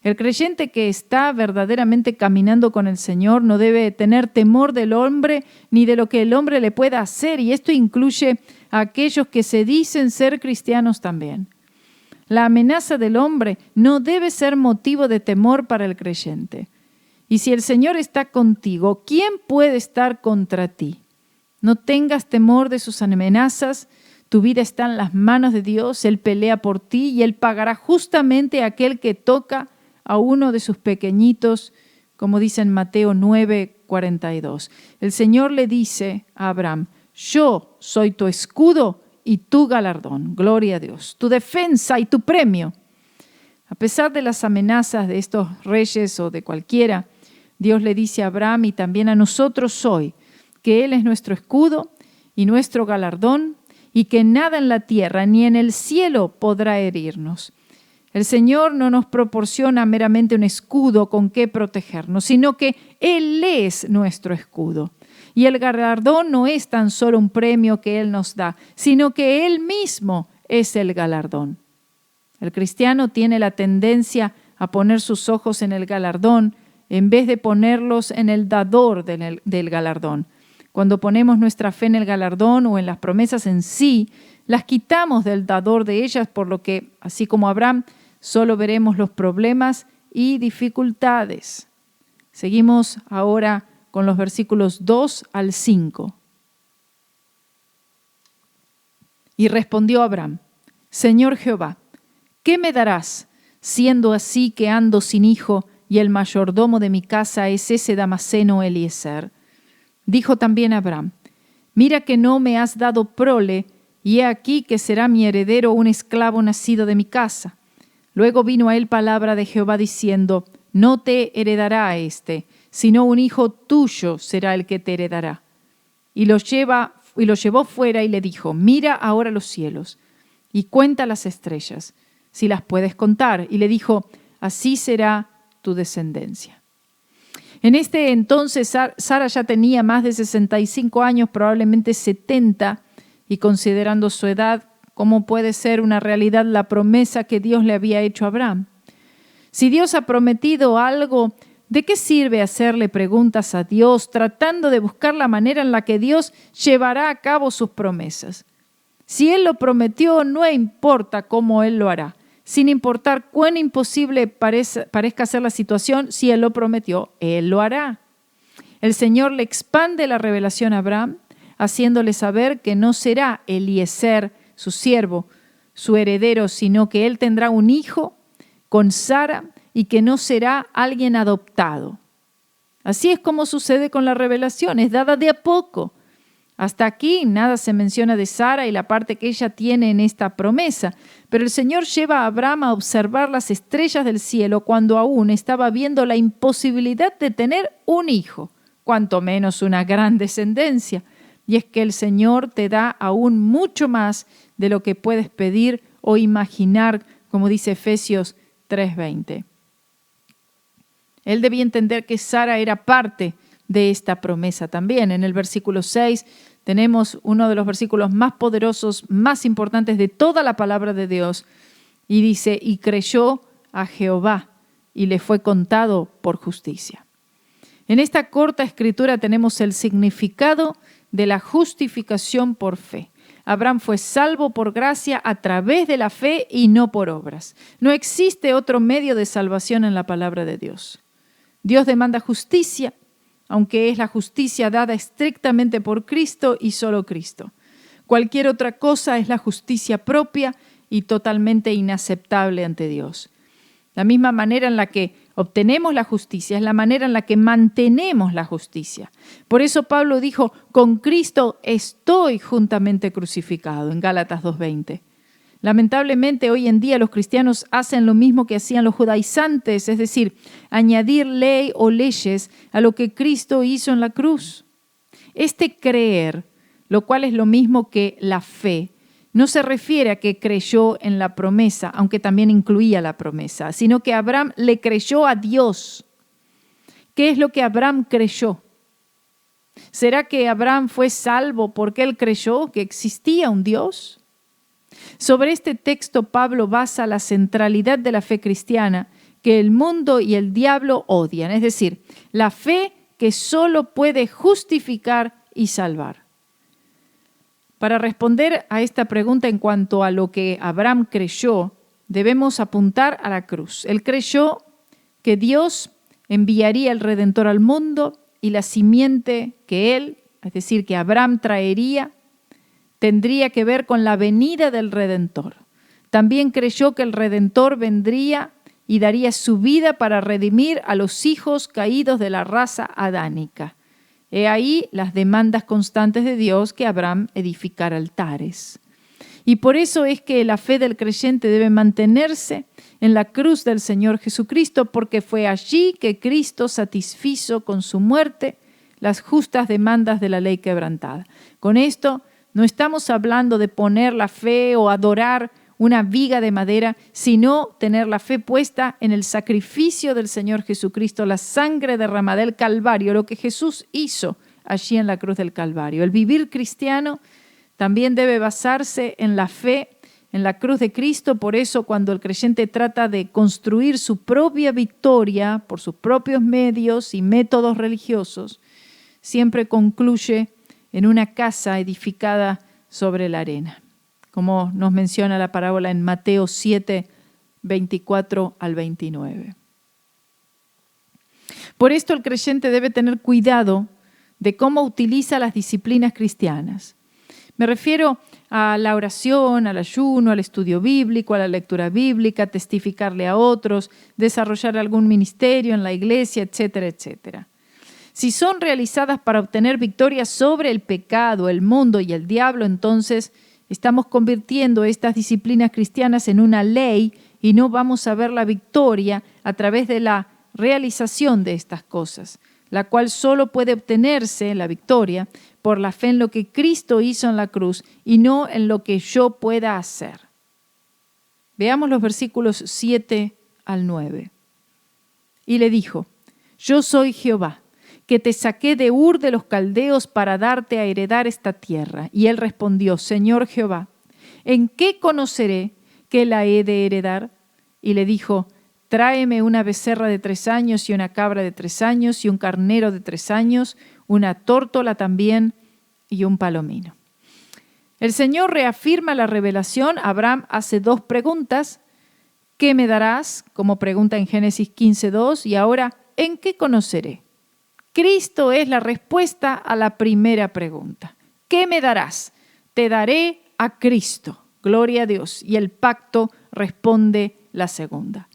El creyente que está verdaderamente caminando con el Señor no debe tener temor del hombre ni de lo que el hombre le pueda hacer, y esto incluye a aquellos que se dicen ser cristianos también. La amenaza del hombre no debe ser motivo de temor para el creyente. Y si el Señor está contigo, ¿quién puede estar contra ti? No tengas temor de sus amenazas. Tu vida está en las manos de Dios. Él pelea por ti y Él pagará justamente a aquel que toca a uno de sus pequeñitos, como dice en Mateo 9:42. El Señor le dice a Abraham: yo soy tu escudo y tu galardón. Gloria a Dios. Tu defensa y tu premio. A pesar de las amenazas de estos reyes o de cualquiera, Dios le dice a Abraham y también a nosotros hoy que Él es nuestro escudo y nuestro galardón y que nada en la tierra ni en el cielo podrá herirnos. El Señor no nos proporciona meramente un escudo con que protegernos, sino que Él es nuestro escudo. Y el galardón no es tan solo un premio que Él nos da, sino que Él mismo es el galardón. El cristiano tiene la tendencia a poner sus ojos en el galardón en vez de ponerlos en el dador del galardón. Cuando ponemos nuestra fe en el galardón o en las promesas en sí, las quitamos del dador de ellas, por lo que, así como Abraham, solo veremos los problemas y dificultades. Seguimos ahora con los versículos 2 al 5. Y respondió Abraham: Señor Jehová, ¿qué me darás siendo así que ando sin hijo y el mayordomo de mi casa es ese Damaseno Eliezer. Dijo también Abraham: mira que no me has dado prole, y he aquí que será mi heredero un esclavo nacido de mi casa. Luego vino a él palabra de Jehová diciendo: no te heredará éste, sino un hijo tuyo será el que te heredará. Y lo llevó fuera y le dijo: mira ahora los cielos y cuenta las estrellas, si las puedes contar. Y le dijo: así será tu descendencia. En este entonces Sara ya tenía más de 65 años, probablemente 70, y considerando su edad, ¿cómo puede ser una realidad la promesa que Dios le había hecho a Abraham? Si Dios ha prometido algo, ¿de qué sirve hacerle preguntas a Dios tratando de buscar la manera en la que Dios llevará a cabo sus promesas? Si Él lo prometió, no importa cómo Él lo hará. Sin importar cuán imposible parezca ser la situación, si Él lo prometió, Él lo hará. El Señor le expande la revelación a Abraham, haciéndole saber que no será Eliezer, su siervo, su heredero, sino que él tendrá un hijo con Sara y que no será alguien adoptado. Así es como sucede con la revelación, es dada de a poco. Hasta aquí nada se menciona de Sara y la parte que ella tiene en esta promesa, pero el Señor lleva a Abraham a observar las estrellas del cielo cuando aún estaba viendo la imposibilidad de tener un hijo, cuanto menos una gran descendencia. Y es que el Señor te da aún mucho más de lo que puedes pedir o imaginar, como dice Efesios 3:20. Él debía entender que Sara era parte de esta promesa también. En el versículo 6 tenemos uno de los versículos más poderosos, más importantes de toda la palabra de Dios. Y dice: y creyó a Jehová y le fue contado por justicia. En esta corta escritura tenemos el significado de la justificación por fe. Abraham fue salvo por gracia a través de la fe y no por obras. No existe otro medio de salvación en la palabra de Dios. Dios demanda justicia, aunque es la justicia dada estrictamente por Cristo y solo Cristo. Cualquier otra cosa es la justicia propia y totalmente inaceptable ante Dios. La misma manera en la que obtenemos la justicia es la manera en la que mantenemos la justicia. Por eso Pablo dijo: con Cristo estoy juntamente crucificado, en Gálatas 2:20. Lamentablemente hoy en día los cristianos hacen lo mismo que hacían los judaizantes, es decir, añadir ley o leyes a lo que Cristo hizo en la cruz. Este creer, lo cual es lo mismo que la fe, no se refiere a que creyó en la promesa, aunque también incluía la promesa, sino que Abraham le creyó a Dios. ¿Qué es lo que Abraham creyó? ¿Será que Abraham fue salvo porque él creyó que existía un Dios? Sobre este texto Pablo basa la centralidad de la fe cristiana que el mundo y el diablo odian, es decir, la fe que solo puede justificar y salvar. Para responder a esta pregunta en cuanto a lo que Abraham creyó, debemos apuntar a la cruz. Él creyó que Dios enviaría el Redentor al mundo y la simiente que él, es decir, que Abraham traería, tendría que ver con la venida del Redentor. También creyó que el Redentor vendría y daría su vida para redimir a los hijos caídos de la raza adánica. He ahí las demandas constantes de Dios que Abraham edificara altares. Y por eso es que la fe del creyente debe mantenerse en la cruz del Señor Jesucristo, porque fue allí que Cristo satisfizo con su muerte las justas demandas de la ley quebrantada. Con esto no estamos hablando de poner la fe o adorar una viga de madera, sino tener la fe puesta en el sacrificio del Señor Jesucristo, la sangre derramada del Calvario, lo que Jesús hizo allí en la cruz del Calvario. El vivir cristiano también debe basarse en la fe en la cruz de Cristo. Por eso, cuando el creyente trata de construir su propia victoria por sus propios medios y métodos religiosos, siempre concluye en una casa edificada sobre la arena, como nos menciona la parábola en Mateo 7, 24 al 29. Por esto el creyente debe tener cuidado de cómo utiliza las disciplinas cristianas. Me refiero a la oración, al ayuno, al estudio bíblico, a la lectura bíblica, testificarle a otros, desarrollar algún ministerio en la iglesia, etcétera, etcétera. Si son realizadas para obtener victoria sobre el pecado, el mundo y el diablo, entonces estamos convirtiendo estas disciplinas cristianas en una ley y no vamos a ver la victoria a través de la realización de estas cosas, la cual solo puede obtenerse, la victoria, por la fe en lo que Cristo hizo en la cruz y no en lo que yo pueda hacer. Veamos los versículos 7 al 9. Y le dijo: Yo soy Jehová, que te saqué de Ur de los Caldeos para darte a heredar esta tierra. Y él respondió: Señor Jehová, ¿en qué conoceré que la he de heredar? Y le dijo: Tráeme una becerra de 3 años y una cabra de 3 años y un carnero de 3 años, una tórtola también y un palomino. El Señor reafirma la revelación. Abraham hace 2 preguntas. ¿Qué me darás? Como pregunta en Génesis 15:2. Y ahora, ¿en qué conoceré? Cristo es la respuesta a la primera pregunta. ¿Qué me darás? Te daré a Cristo. Gloria a Dios. Y el pacto responde la segunda.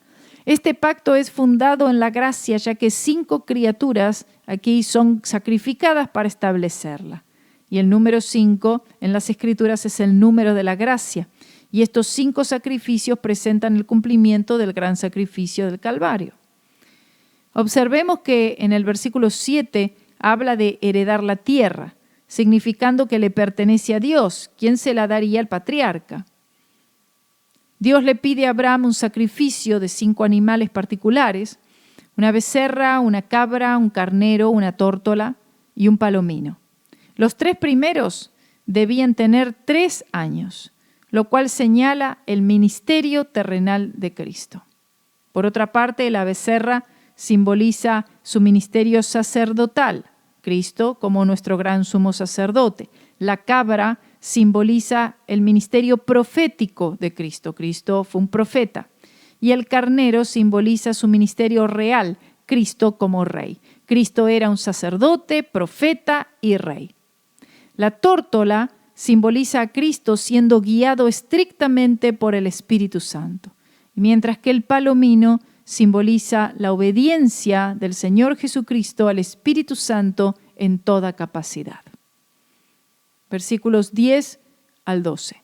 Este pacto es fundado en la gracia, ya que 5 criaturas aquí son sacrificadas para establecerla. Y el número 5 en las Escrituras es el número de la gracia. Y estos 5 sacrificios presentan el cumplimiento del gran sacrificio del Calvario. Observemos que en el versículo 7 habla de heredar la tierra, significando que le pertenece a Dios, quien se la daría al patriarca. Dios le pide a Abraham un sacrificio de 5 animales particulares: una becerra, una cabra, un carnero, una tórtola y un palomino. Los 3 primeros debían tener 3 años, lo cual señala el ministerio terrenal de Cristo. Por otra parte, la becerra simboliza su ministerio sacerdotal, Cristo como nuestro gran sumo sacerdote. La cabra simboliza el ministerio profético de Cristo. Cristo fue un profeta. Y el carnero simboliza su ministerio real, Cristo como rey. Cristo era un sacerdote, profeta y rey. La tórtola simboliza a Cristo siendo guiado estrictamente por el Espíritu Santo, mientras que el palomino simboliza la obediencia del Señor Jesucristo al Espíritu Santo en toda capacidad. Versículos 10 al 12.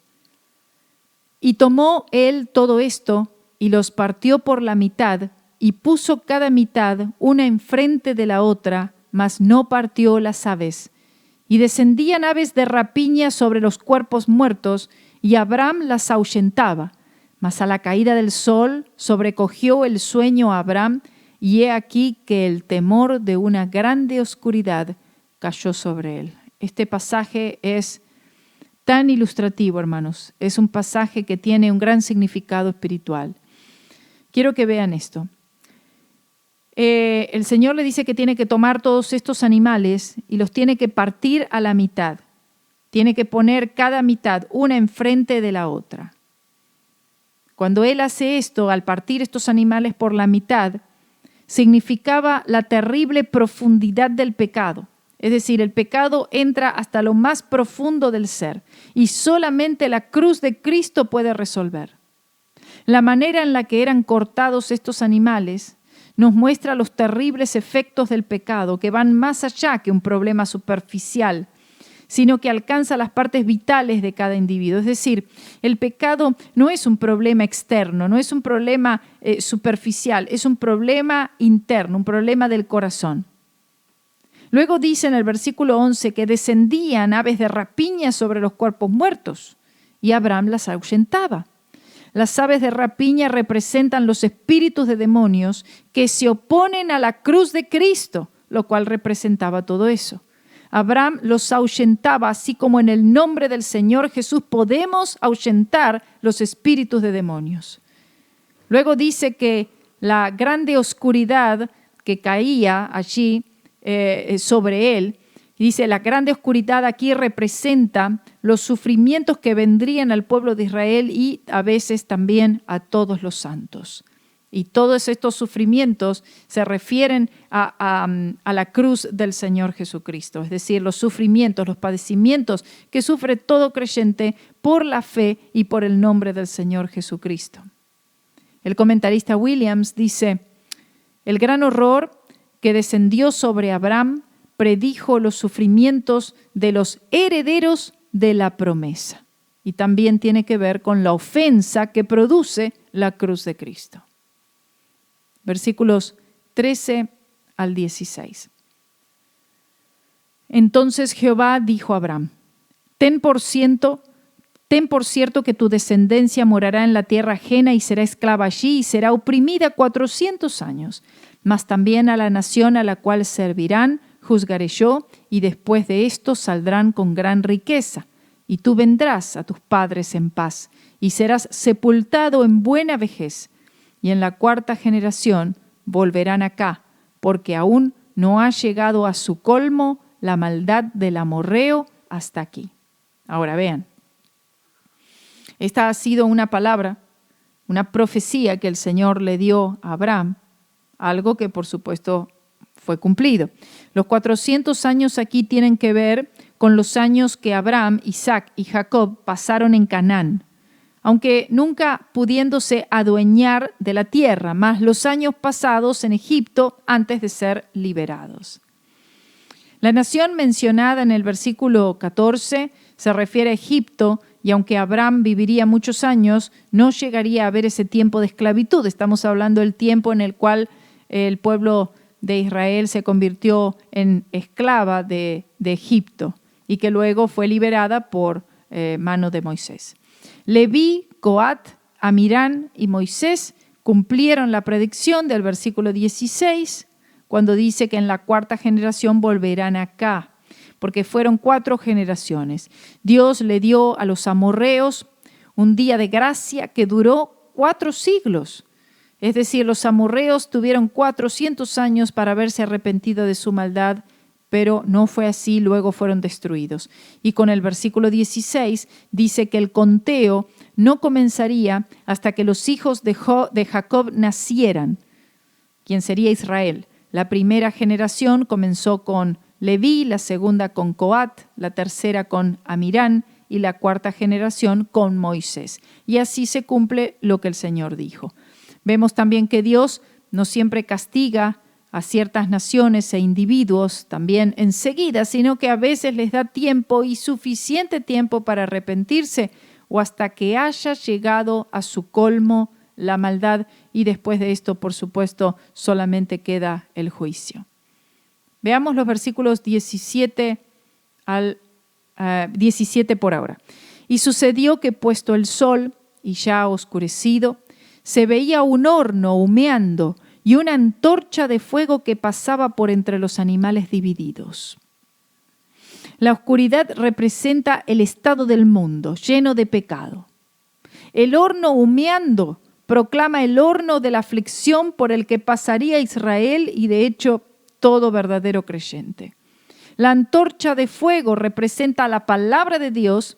Y tomó él todo esto y los partió por la mitad y puso cada mitad una enfrente de la otra, mas no partió las aves. Y descendían aves de rapiña sobre los cuerpos muertos, y Abraham las ahuyentaba. Mas a la caída del sol sobrecogió el sueño a Abraham, y he aquí que el temor de una grande oscuridad cayó sobre él. Este pasaje es tan ilustrativo, hermanos. Es un pasaje que tiene un gran significado espiritual. Quiero que vean esto. El Señor le dice que tiene que tomar todos estos animales y los tiene que partir a la mitad. Tiene que poner cada mitad una enfrente de la otra. Cuando Él hace esto, al partir estos animales por la mitad, significaba la terrible profundidad del pecado. Es decir, el pecado entra hasta lo más profundo del ser y solamente la cruz de Cristo puede resolver. La manera en la que eran cortados estos animales nos muestra los terribles efectos del pecado, que van más allá que un problema superficial, sino que alcanza las partes vitales de cada individuo. Es decir, el pecado no es un problema externo, no es un problema superficial, es un problema interno, un problema del corazón. Luego dice en el versículo 11 que descendían aves de rapiña sobre los cuerpos muertos y Abraham las ahuyentaba. Las aves de rapiña representan los espíritus de demonios que se oponen a la cruz de Cristo, lo cual representaba todo eso. Abraham los ahuyentaba, así como en el nombre del Señor Jesús podemos ahuyentar los espíritus de demonios. Luego dice que la grande oscuridad que caía allí sobre él, dice, la grande oscuridad aquí representa los sufrimientos que vendrían al pueblo de Israel y a veces también a todos los santos. Y todos estos sufrimientos se refieren a la cruz del Señor Jesucristo, es decir, los sufrimientos, los padecimientos que sufre todo creyente por la fe y por el nombre del Señor Jesucristo. El comentarista Williams dice: el gran horror que descendió sobre Abraham predijo los sufrimientos de los herederos de la promesa. Y también tiene que ver con la ofensa que produce la cruz de Cristo. Versículos 13 al 16. Entonces Jehová dijo a Abraham: ten por cierto que tu descendencia morará en la tierra ajena y será esclava allí y será oprimida 400 años. Mas también a la nación a la cual servirán juzgaré yo, y después de esto saldrán con gran riqueza. Y tú vendrás a tus padres en paz, y serás sepultado en buena vejez. Y en la 4ª generación volverán acá, porque aún no ha llegado a su colmo la maldad del amorreo hasta aquí. Ahora vean, esta ha sido una palabra, una profecía que el Señor le dio a Abraham, algo que por supuesto fue cumplido. Los 400 años aquí tienen que ver con los años que Abraham, Isaac y Jacob pasaron en Canaán, aunque nunca pudiéndose adueñar de la tierra, más los años pasados en Egipto antes de ser liberados. La nación mencionada en el versículo 14 se refiere a Egipto, y aunque Abraham viviría muchos años, no llegaría a haber ese tiempo de esclavitud. Estamos hablando del tiempo en el cual el pueblo de Israel se convirtió en esclava de Egipto y que luego fue liberada por mano de Moisés. Leví, Coat, Amirán y Moisés cumplieron la predicción del versículo 16 cuando dice que en la 4ª generación volverán acá, porque fueron 4 generaciones. Dios le dio a los amorreos un día de gracia que duró 4 siglos. Es decir, los amorreos tuvieron 400 años para haberse arrepentido de su maldad, pero no fue así, luego fueron destruidos. Y con el versículo 16 dice que el conteo no comenzaría hasta que los hijos de Jacob nacieran, quien sería Israel. La primera generación comenzó con Leví, la segunda con Coat, la tercera con Amirán y la 4ª generación con Moisés. Y así se cumple lo que el Señor dijo. Vemos también que Dios no siempre castiga a ciertas naciones e individuos también enseguida, sino que a veces les da tiempo y suficiente tiempo para arrepentirse o hasta que haya llegado a su colmo la maldad, y después de esto, por supuesto, solamente queda el juicio. Veamos los versículos 17 al 17 por ahora. Y sucedió que puesto el sol y ya oscurecido, se veía un horno humeando y una antorcha de fuego que pasaba por entre los animales divididos. La oscuridad representa el estado del mundo, lleno de pecado. El horno humeando proclama el horno de la aflicción por el que pasaría Israel y de hecho todo verdadero creyente. La antorcha de fuego representa la palabra de Dios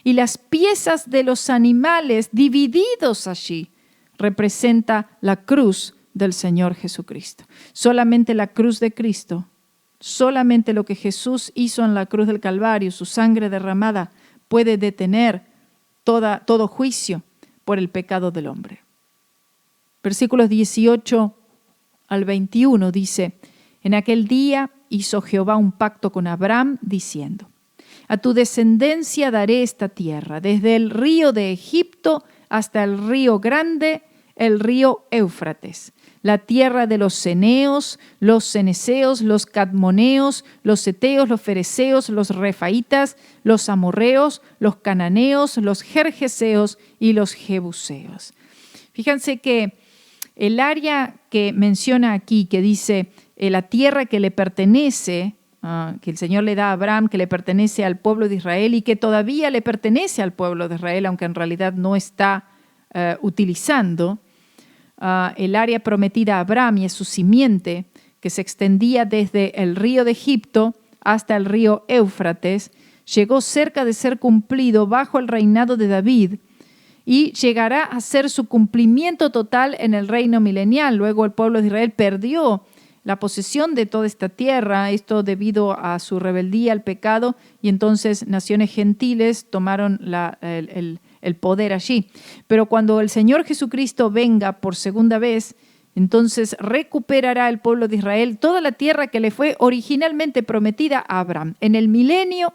y las piezas de los animales divididos allí representa la cruz del Señor Jesucristo. Solamente la cruz de Cristo, solamente lo que Jesús hizo en la cruz del Calvario, su sangre derramada, puede detener todo juicio por el pecado del hombre. Versículos 18 al 21 dice: en aquel día hizo Jehová un pacto con Abraham, diciendo: a tu descendencia daré esta tierra, desde el río de Egipto hasta el río grande, el río Éufrates, la tierra de los ceneos, los ceneseos, los cadmoneos, los heteos, los fereceos, los refaitas, los amorreos, los cananeos, los gergeseos y los jebuseos. Fíjense que el área que menciona aquí, que dice la tierra que le pertenece, que el Señor le da a Abraham, que le pertenece al pueblo de Israel y que todavía le pertenece al pueblo de Israel, aunque en realidad no está utilizando, el área prometida a Abraham y a su simiente, que se extendía desde el río de Egipto hasta el río Éufrates, llegó cerca de ser cumplido bajo el reinado de David, y llegará a ser su cumplimiento total en el reino milenial. Luego el pueblo de Israel perdió la posesión de toda esta tierra, esto debido a su rebeldía al pecado, y entonces naciones gentiles tomaron el poder allí. Pero cuando el Señor Jesucristo venga por segunda vez, entonces recuperará el pueblo de Israel toda la tierra que le fue originalmente prometida a Abraham. En el milenio,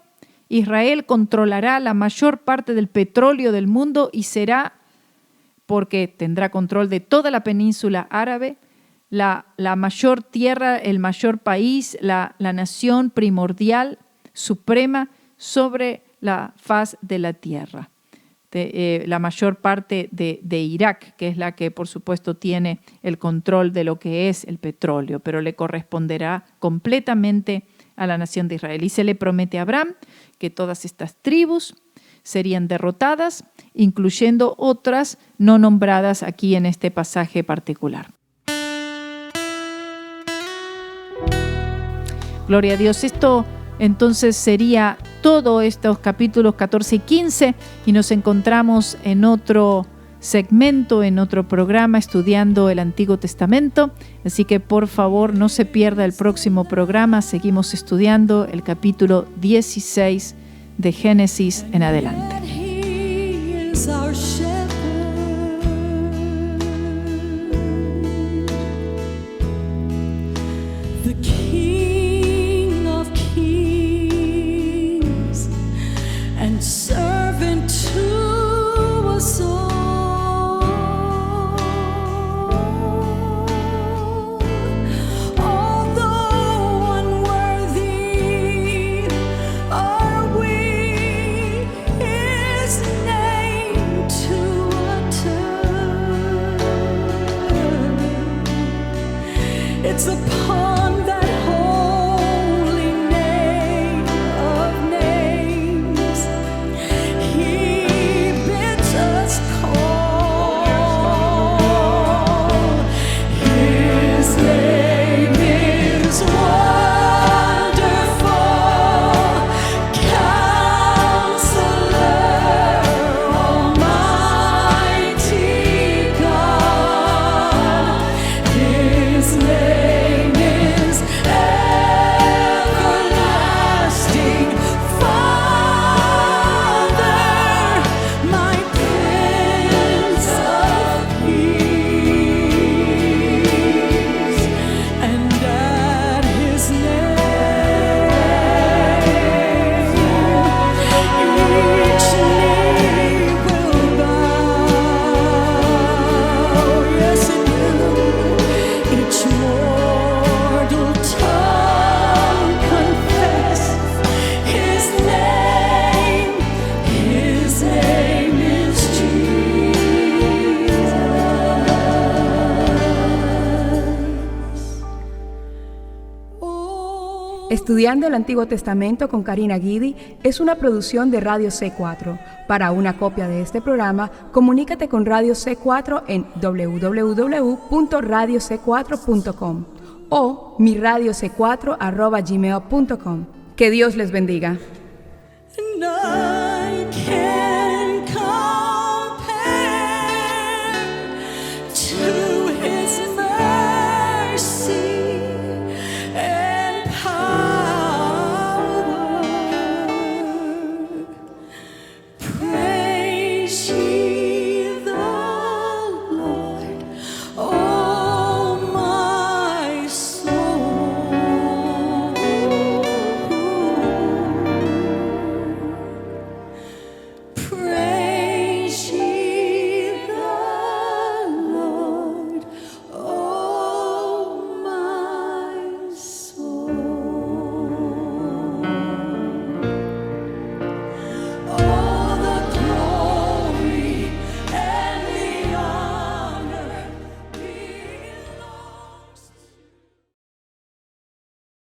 Israel controlará la mayor parte del petróleo del mundo y será, porque tendrá control de toda la península árabe, la mayor tierra, el mayor país, la nación primordial, suprema, sobre la faz de la tierra. La mayor parte de Irak, que es la que por supuesto tiene el control de lo que es el petróleo, pero le corresponderá completamente a la nación de Israel. Y se le promete a Abraham que todas estas tribus serían derrotadas, incluyendo otras no nombradas aquí en este pasaje particular. Gloria a Dios. Esto entonces sería todo estos capítulos 14 y 15 y nos encontramos en otro segmento, en otro programa estudiando el Antiguo Testamento. Así que por favor no se pierda el próximo programa. Seguimos estudiando el capítulo 16 de Génesis en adelante. Servant to us all, although unworthy are we His name to utter. It's upon that holy name of names He bids us call. His name is Wonderful Counselor, Almighty God. His name is Everlasting Father, my Prince of Peace, and at His name each knee will bow. Yes, it will. Each mortal tongue confess His name. His name is Jesus. Oh, Estudiando el Antiguo Testamento con Karina Guidi es una producción de Radio C4. Para una copia de este programa, comunícate con Radio C4 en www.radioc4.com o miradiocc4@gmail.com. Que Dios les bendiga.